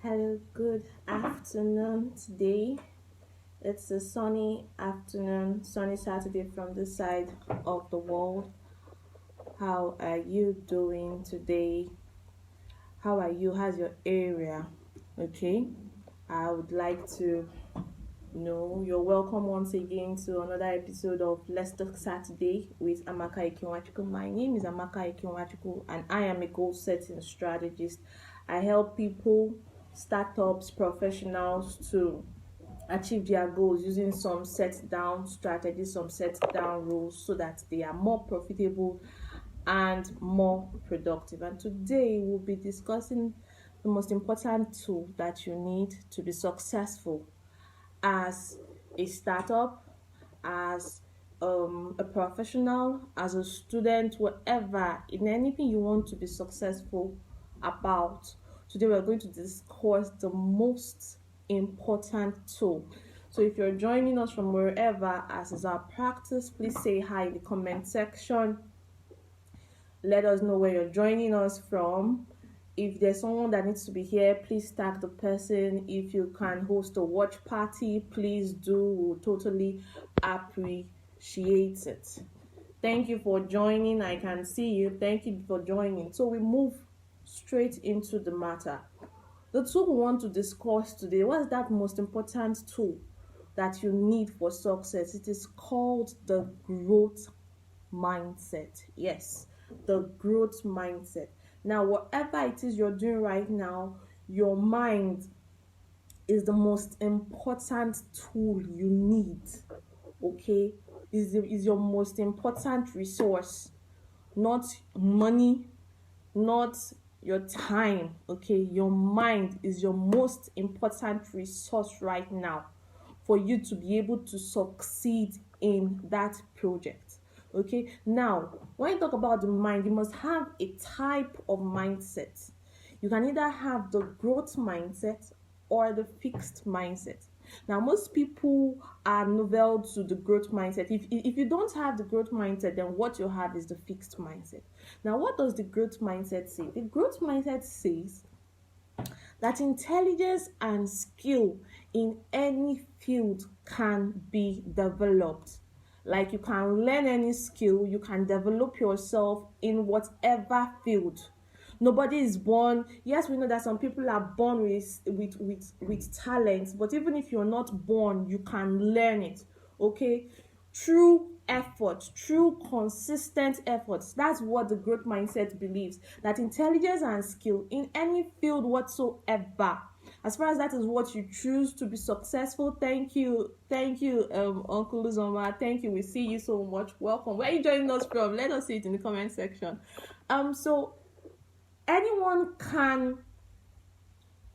Hello, good afternoon. Today it's a sunny afternoon, sunny Saturday from this side of the world. How are you doing today? How are you? How's your area? Okay, I would like to know you're welcome once again to another episode of Let's Talk Saturday with Amaka Ikinwachuku. My name is Amaka Ikinwachuku and I am a goal setting strategist. I help people, startups, professionals to achieve their goals using some set down strategies, some set down rules so that they are more profitable and more productive. And today we'll be discussing the most important tool that you need to be successful as a startup, as a professional, as a student, whatever, in anything you want to be successful about. Today, we're going to discuss the most important tool. So, if you're joining us from wherever, as is our practice, please say hi in the comment section. Let us know where you're joining us from. If there's someone that needs to be here, please tag the person. If you can host a watch party, please do. We'll totally appreciate it. Thank you for joining. I can see you. Thank you for joining. So we move straight into the matter. The tool we want to discuss today, what's that most important tool that you need for success? It is called the growth mindset. Yes, the growth mindset. Now, whatever it is you're doing right now, your mind is the most important tool you need. Okay, is your most important resource, not money, not your time. Okay, your mind is your most important resource right now for you to be able to succeed in that project. Okay, now when you talk about the mind, you must have a type of mindset. You can either have the growth mindset or the fixed mindset. Now, most people are novel to the growth mindset. If you don't have the growth mindset, then what you have is the fixed mindset. Now, what does the growth mindset say? The growth mindset says that intelligence and skill in any field can be developed. Like you can learn any skill, you can develop yourself in whatever field. Nobody is born. Yes, we know that some people are born with talents, but even if you're not born, you can learn it. Okay, through effort, through consistent efforts. That's what the growth mindset believes, that intelligence and skill in any field whatsoever, as far as that is what you choose to be successful. Thank you, Uncle Uzoma. Thank you. We see you so much. Welcome. Where are you joining us from? Let us see it in the comment section. So anyone can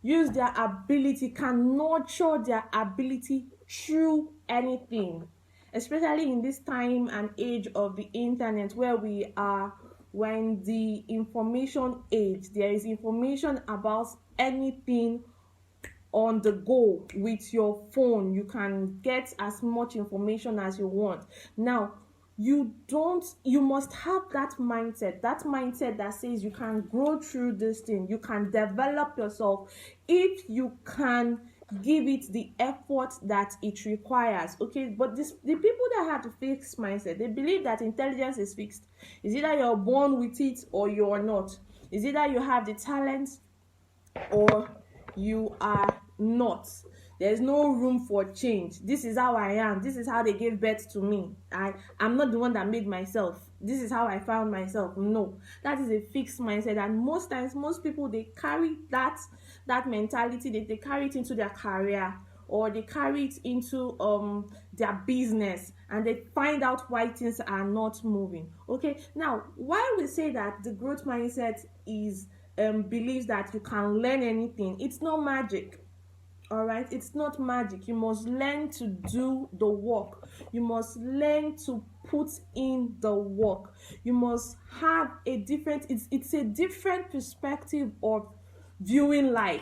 use their ability, can nurture their ability through anything, especially in this time and age of the internet where we are. When the information age, there is information about anything on the go. With your phone you can get as much information as you want. Now, you must have that mindset that says you can grow through this thing, you can develop yourself if you can give it the effort that it requires. Okay, but the people that have the fixed mindset, they believe that intelligence is fixed. It's either you're born with it or you're not. It's either you have the talent or you are not. There's no room for change. This is how I am. This is how they gave birth to me. I'm not the one that made myself. This is how I found myself. No, that is a fixed mindset, and most times most people, they carry that mentality. They carry it into their career, or they carry it into their business, and they find out why things are not moving. Okay, now why we say that the growth mindset is believes that you can learn anything, it's not magic. All right, it's not magic. You must learn to do the work. You must learn to put in the work. You must have a different, it's a different perspective of viewing life.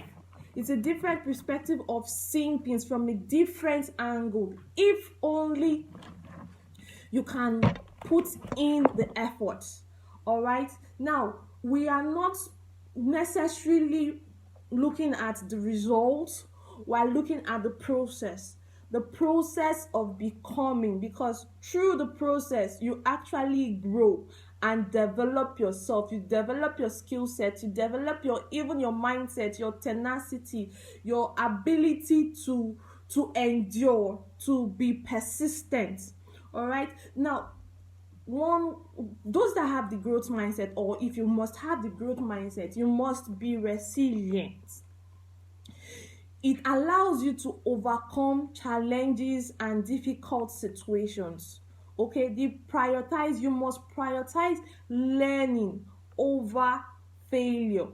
It's a different perspective of seeing things from a different angle. If only you can put in the effort. All right, now we are not necessarily looking at the results, while looking at the process of becoming, because through the process you actually grow and develop yourself, you develop your skill set, you develop your, even your mindset, your tenacity, your ability to endure, to be persistent. All right, now, one, those that have the growth mindset, or if you must have the growth mindset, you must be resilient. It allows you to overcome challenges and difficult situations. Okay, you must prioritize learning over failure.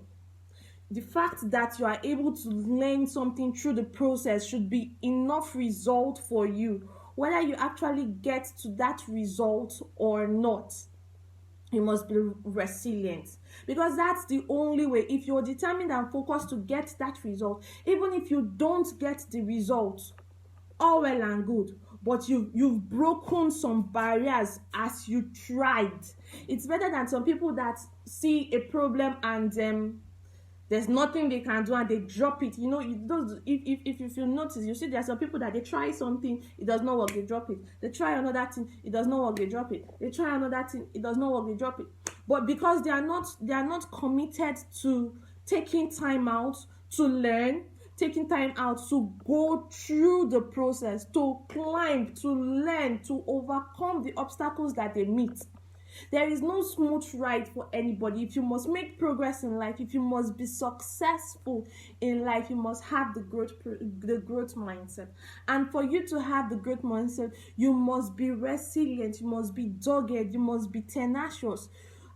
The fact that you are able to learn something through the process should be enough result for you, whether you actually get to that result or not. You must be resilient, because that's the only way. If you're determined and focused to get that result, even if you don't get the result, all well and good, but you've broken some barriers as you tried. It's better than some people that see a problem and there's nothing they can do and they drop it. You know, if you notice, you see there are some people that they try something, it does not work, they drop it. They try another thing, it does not work, they drop it. They try another thing, it does not work, they drop it. But because they are not committed to taking time out to learn, taking time out to go through the process, to climb, to learn, to overcome the obstacles that they meet. There is no smooth ride for anybody. If you must make progress in life, if you must be successful in life, you must have the growth mindset. And for you to have the growth mindset, you must be resilient, you must be dogged, you must be tenacious,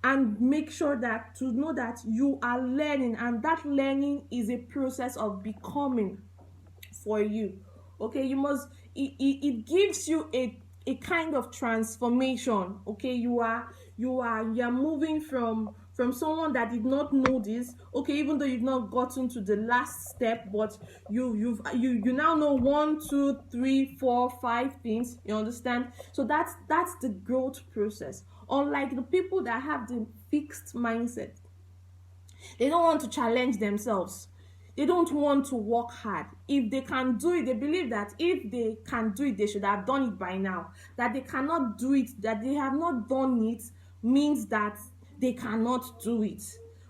and make sure that to know that you are learning, and that learning is a process of becoming for you. Okay, it gives you a kind of transformation. Okay, you are moving from someone that did not know this. Okay, even though you've not gotten to the last step, but you now know 1, 2, 3, 4, 5 things, you understand. So that's the growth process. Unlike the people that have the fixed mindset, they don't want to challenge themselves. They don't want to work hard. If they can do it, they believe that if they can do it, they should have done it by now. That they cannot do it, that they have not done it, means that they cannot do it.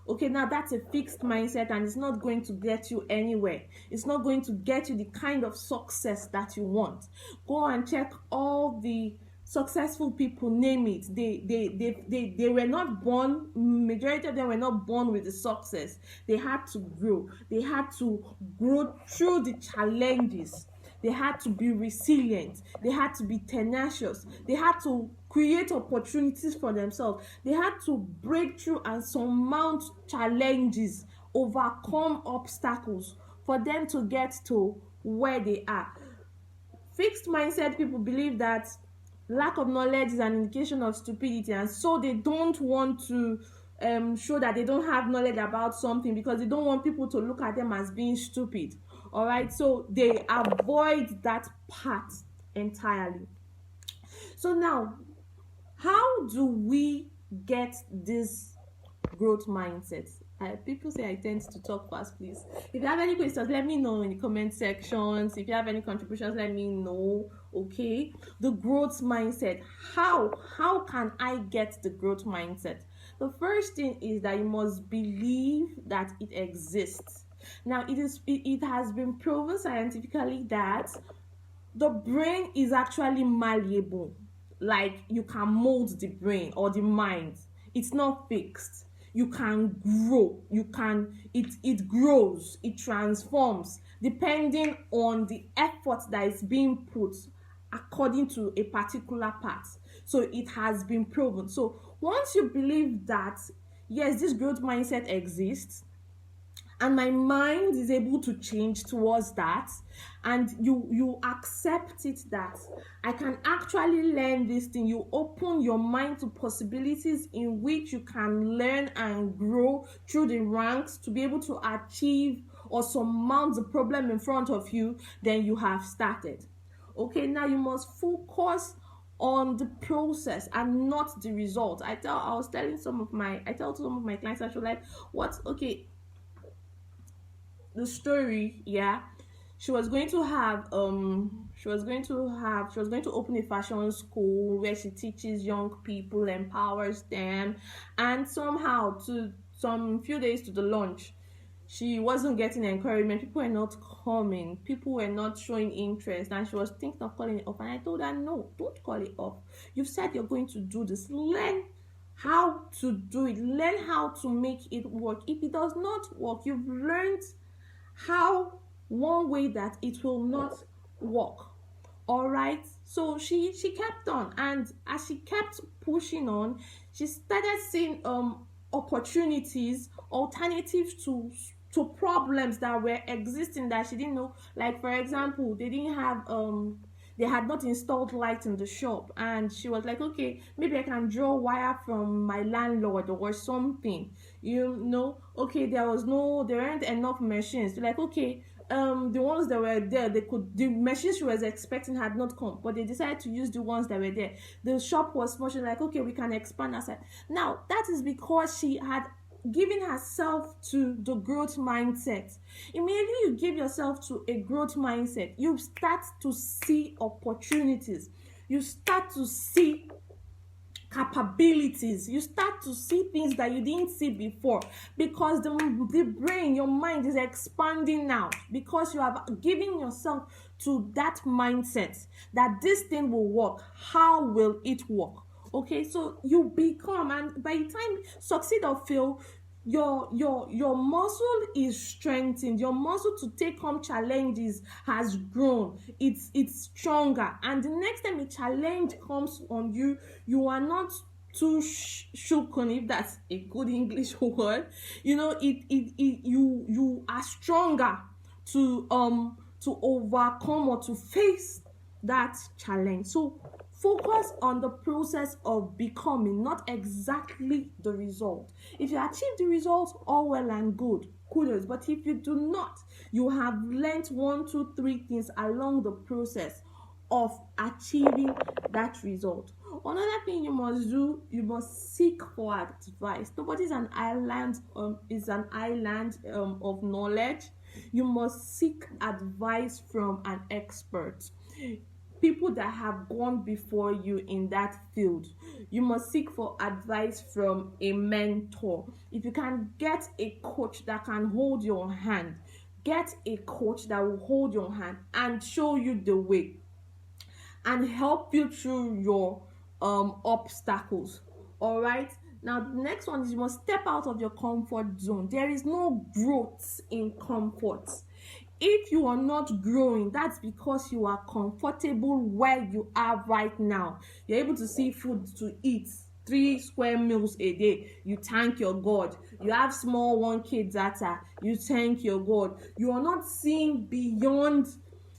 Okay, now that's a fixed mindset, and it's not going to get you anywhere. It's not going to get you the kind of success that you want. Go and check all the successful people, name it. They were not born, majority of them were not born with the success. They had to grow. They had to grow through the challenges. They had to be resilient. They had to be tenacious. They had to create opportunities for themselves. They had to break through and surmount challenges, overcome obstacles for them to get to where they are. Fixed mindset people believe that lack of knowledge is an indication of stupidity, and so they don't want to show that they don't have knowledge about something, because they don't want people to look at them as being stupid. All right, so they avoid that part entirely. So now, how do we get this growth mindset? People say I tend to talk fast. Please, if you have any questions, let me know in the comment sections. If you have any contributions, let me know. Okay, the growth mindset. How can I get the growth mindset? The first thing is that you must believe that it exists. Now, it has been proven scientifically that the brain is actually malleable. Like, you can mold the brain or the mind. It's not fixed. You can grow. It grows, it transforms depending on the effort that is being put according to a particular part. So it has been proven. So once you believe that yes, this growth mindset exists, and my mind is able to change towards that, and you accept it, that I can actually learn this thing, you open your mind to possibilities in which you can learn and grow through the ranks to be able to achieve or surmount the problem in front of you, then you have started. Okay, now you must focus on the process and not the result. I tell some of my clients, actually, like, what, okay, the story, yeah, she was going to open a fashion school where she teaches young people, empowers them, and somehow to some few days to the launch, she wasn't getting encouragement. People were not coming. People were not showing interest, and she was thinking of calling it off. And I told her, no, don't call it off. You've said you're going to do this. Learn how to do it. Learn how to make it work. If it does not work, you've learned how one way that it will not work. All right, so she kept on, and as she kept pushing on, she started seeing opportunities, alternatives to problems that were existing that she didn't know. Like, for example, they had not installed light in the shop, and she was like, okay, maybe I can draw wire from my landlord or something. Okay, there weren't enough machines. Like, okay, the ones that were there, the machines she was expecting had not come, but they decided to use the ones that were there. The shop was small. She's like, okay, we can expand outside. Now that is because she had given herself to the growth mindset. Immediately you give yourself to a growth mindset, you start to see opportunities, you start to see capabilities, you start to see things that you didn't see before, because the brain, your mind is expanding now, because you have given yourself to that mindset that this thing will work. How will it work? Okay, so you become, and by the time succeed or fail, your muscle is strengthened. Your muscle to take on challenges has grown. It's stronger, and the next time a challenge comes on you, you are not too shooken, if that's a good English word. You are stronger to overcome or to face that challenge. So focus on the process of becoming, not exactly the result. If you achieve the result, all well and good, kudos. But if you do not, you have learnt 1, 2, 3 things along the process of achieving that result. Another thing you must do, you must seek for advice. Nobody's an island of knowledge. You must seek advice from an expert, people that have gone before you in that field. You must seek for advice from a mentor. If you can get a coach that can hold your hand, get a coach that will hold your hand and show you the way and help you through your obstacles. All right, now the next one is you must step out of your comfort zone. There is no growth in comfort. If you are not growing, that's because you are comfortable where you are right now. You're able to see food to eat, 3 square meals a day, you thank your God. You have small 1K data, you thank your God. You are not seeing beyond,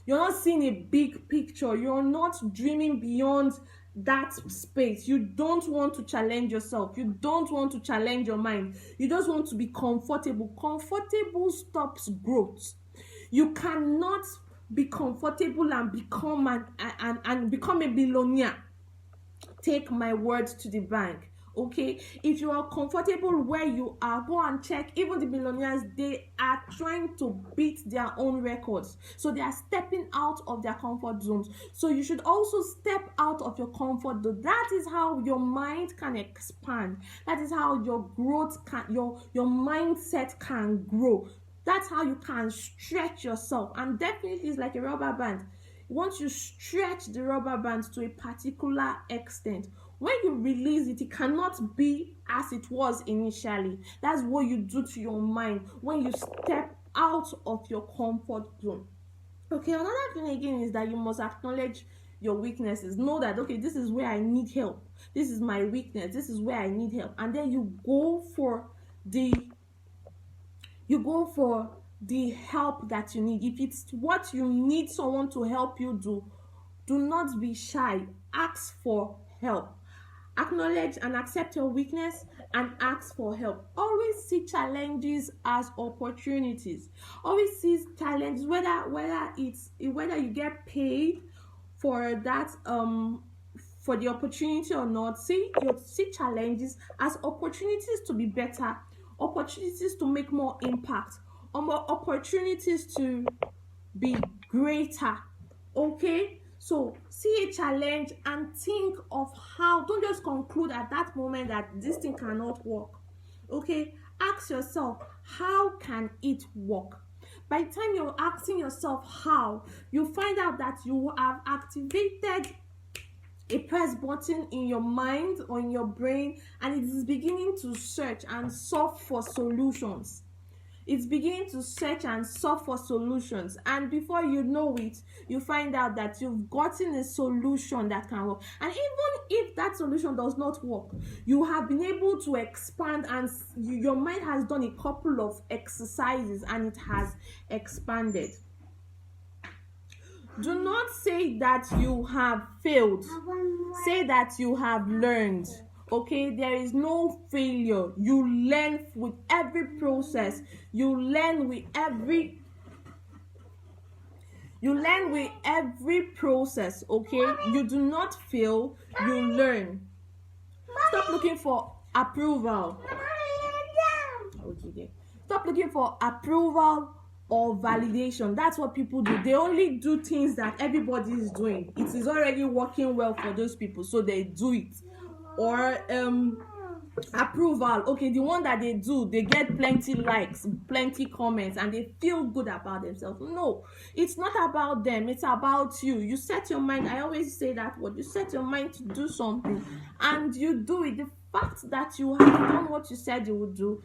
you're not seeing a big picture, you're not dreaming beyond that space. You don't want to challenge yourself, you don't want to challenge your mind, you just want to be comfortable. Comfortable stops growth. You cannot be comfortable and become and become a billionaire. Take my word to the bank. Okay, if you are comfortable where you are, go and check. Even the billionaires, they are trying to beat their own records, so they are stepping out of their comfort zones. So you should also step out of your comfort zone. That is how your mind can expand. That is how your growth can, your mindset can grow. That's how you can stretch yourself. And definitely it's like a rubber band. Once you stretch the rubber band to a particular extent, when you release it, it cannot be as it was initially. That's what you do to your mind when you step out of your comfort zone. Okay, another thing again is that you must acknowledge your weaknesses. Know that, okay, this is where I need help. This is my weakness. This is where I need help. And then you go for the help that you need. If it's what you need someone to help you do not be shy. Ask for help. Acknowledge and accept your weakness and ask for help. Always see challenges as opportunities. Always see challenges, whether you get paid for that for the opportunity or not. See challenges as opportunities to be better, opportunities to make more impact, opportunities to be greater. Okay, so see a challenge and think of how. Don't just conclude at that moment that this thing cannot work. Okay, ask yourself, how can it work? By the time you're asking yourself how, you find out that you have activated a press button in your mind or in your brain, and it is beginning to search and solve for solutions. It's beginning to search and search for solutions, and before you know it, you find out that you've gotten a solution that can work. And even if that solution does not work, you have been able to expand, and your mind has done a couple of exercises and it has expanded. Do not say that you have failed. Say that you have learned. Okay, there is no failure. You learn with every process. You learn with every process. Okay, you do not fail, you learn. Stop looking for approval. Stop looking for approval or validation. That's what people do. They only do things that everybody is doing. It is already working well for those people, so they do it. Or approval. Okay, the one that they do, they get plenty likes, plenty comments, and they feel good about themselves. No, it's not about them, it's about you. You set your mind. I always say that word. You set your mind to do something and you do it. The fact that you have done what you said you would do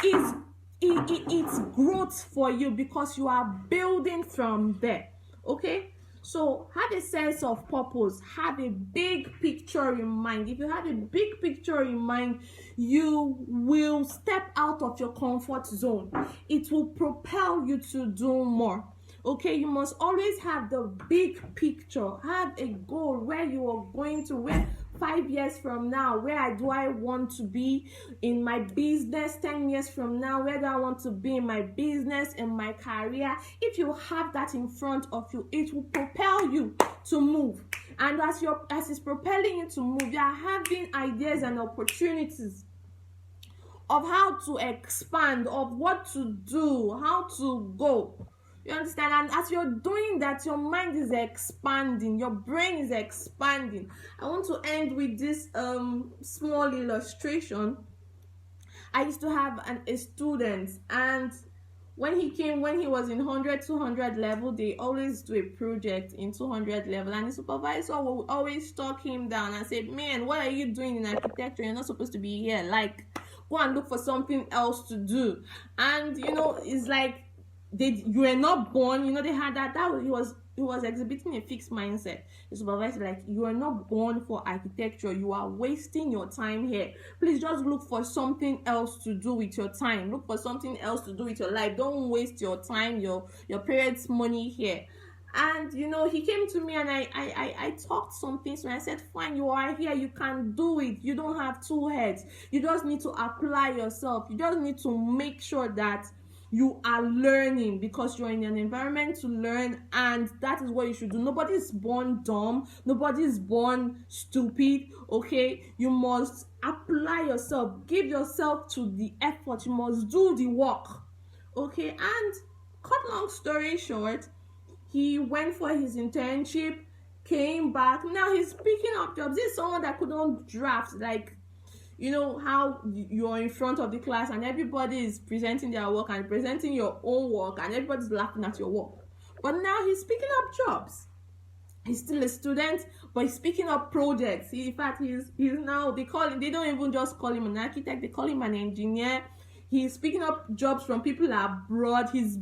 is it's growth for you, because you are building from there. Okay, so have a sense of purpose, have a big picture in mind. If you have a big picture in mind, you will step out of your comfort zone. It will propel you to do more. Okay, you must always have the big picture. Have a goal where you are going to, where 5 years from now, where do I want to be in my business? 10 years from now, where do I want to be in my business, in my career? If you have that in front of you, it will propel you to move. And as it's propelling you to move, you are having ideas and opportunities of how to expand, of what to do, how to go. You understand? And as you're doing that, your mind is expanding, your brain is expanding. I want to end with this small illustration. I used to have a student, and when he was in 100, 200 level, they always do a project in 200 level, and the supervisor will always talk him down and say, man, what are you doing in architecture? You're not supposed to be here. Like, go and look for something else to do. And it's like, you were not born. They had that he was exhibiting a fixed mindset. The supervisor, like, you are not born for architecture. You are wasting your time here. Please just look for something else to do with your time. Look for something else to do with your life. Don't waste your time, your parents' money here. And he came to me, and I talked something. So I said, fine, you are here, you can do it. You don't have two heads. You just need to apply yourself. You just need to make sure that you are learning, because you're in an environment to learn, and that is what you should do. Nobody is born dumb. Nobody is born stupid. Okay, you must apply yourself. Give yourself to the effort. You must do the work. Okay, and cut long story short, he went for his internship, came back. Now he's picking up jobs. This is someone that couldn't draft, like, how you're in front of the class and everybody is presenting their work and presenting your own work and everybody's laughing at your work. But now he's picking up jobs. He's still a student, but he's picking up projects. In fact, he's now, they don't even just call him an architect, they call him an engineer. He's picking up jobs from people abroad. He's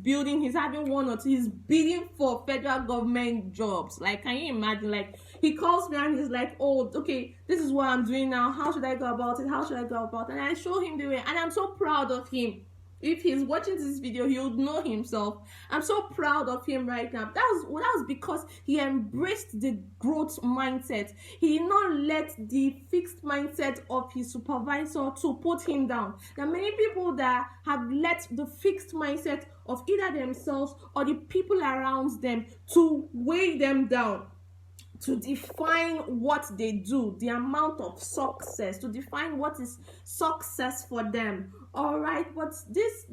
having one or two. He's bidding for federal government jobs. Like, can you imagine? Like, he calls me and he's like, oh, okay, this is what I'm doing now. How should I go about it? How should I go about it? And I show him the way. And I'm so proud of him. If he's watching this video, he would know himself. I'm so proud of him right now. That was because he embraced the growth mindset. He did not let the fixed mindset of his supervisor to put him down. There are many people that have let the fixed mindset of either themselves or the people around them to weigh them down, to define what they do, the amount of success, to define what is success for them. All right, but this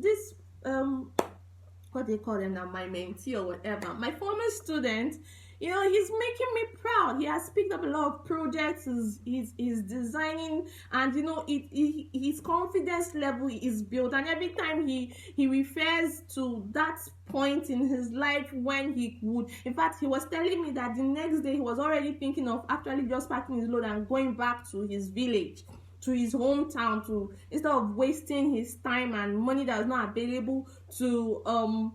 what they call them now, my mentee or whatever, my former student, you know, he's making me proud. He has picked up a lot of projects. He's designing, and you know, his confidence level is built. And every time he refers to that point in his life when he would, in fact, he was telling me that the next day he was already thinking of actually just packing his load and going back to his village, to his hometown, to, instead of wasting his time and money that was not available to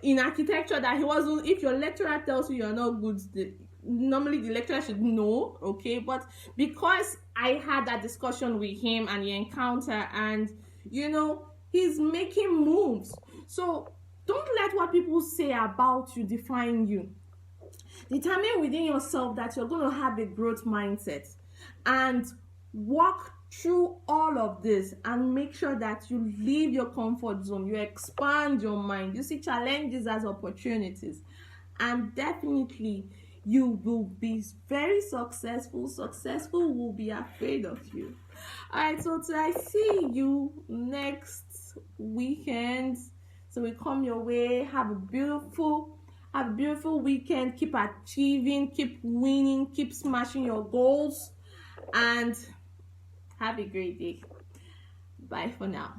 in architecture, that he wasn't, if your lecturer tells you you're not good, normally the lecturer should know, okay? But because I had that discussion with him and the encounter, and you know, he's making moves. So don't let what people say about you define you. Determine within yourself that you're going to have a growth mindset, and walk through all of this and make sure that you leave your comfort zone, you expand your mind, you see challenges as opportunities, and definitely you will be very successful. Successful will be afraid of you. All right, so till I see you next weekend, so we come your way. Have a beautiful weekend. Keep achieving, keep winning, keep smashing your goals, and have a great day. Bye for now.